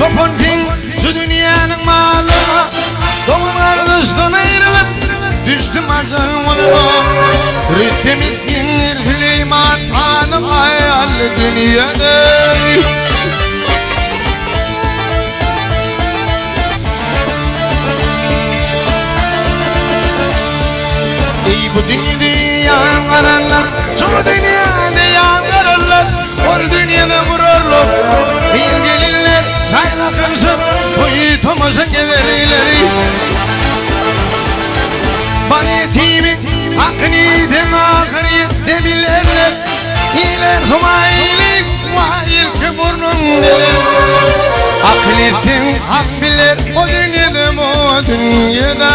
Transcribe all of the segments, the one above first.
toponting şu dünyanın malı. Doğum kardeşten ayrılıp düştüm azarım olma. Rüstem ettin Süleyman Hanım hayal dünyada. Ey bu dünyada yanarlar, şu dünyada yanarlar, o dünyada vururlar. İyi gelinler, çayla kımsın, boyu tomaşa giderler. Bana yetimin hakkını demirlerler. İyiler humaylik, vahil ki burnum deler. Akıl ettim hak bilir, o dünyada o dünyada.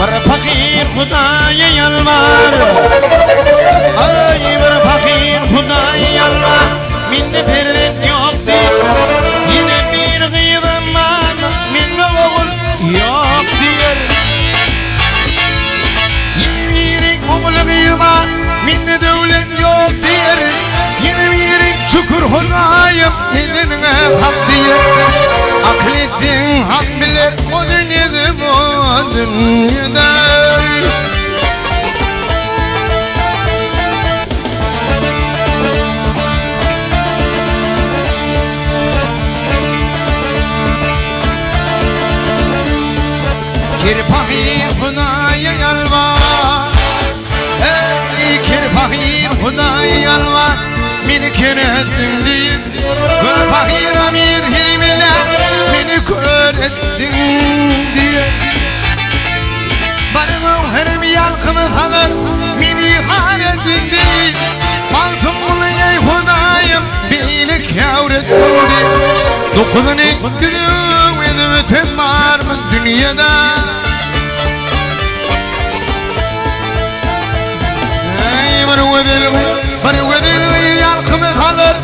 Bir fakir Hudaya yalvar, ay bir fakir Hudaya yalvar, minde perdet yoktu, yine bir kıydım bana, minde oğul yok diyor. Yine bir oğul kıydım, minde devlet yok diyor. Yine bir şükür Hudayım, eline hak diyor. Akıl ettin hak bilir, o dünyada bu dünyada. Kirpahir Hudaya yalvar, ey kirpahir Hudaya yalvar, beni kör ettin deyip, kirpahir amir hirmile, beni kör ettin diye. Bana her bir yalkını tanır, beni har ettin deyip, altın bunu ey Hudayım, beni kâr ettin diye. Dokuzunu düdüğüm edip var mı dünyada? Bana vedir yalkımı kalır,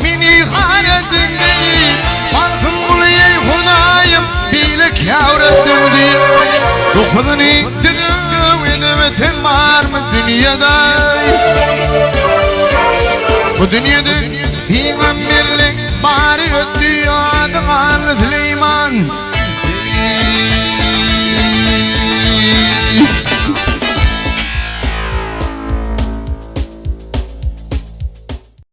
beni har ettin değil. Altın bunu ey Hudayım, bile kâr ettin değil. Dokuzunu düdüğüm edip var mı dünyada? Bu dünyada peygamberlik bari ötüyor.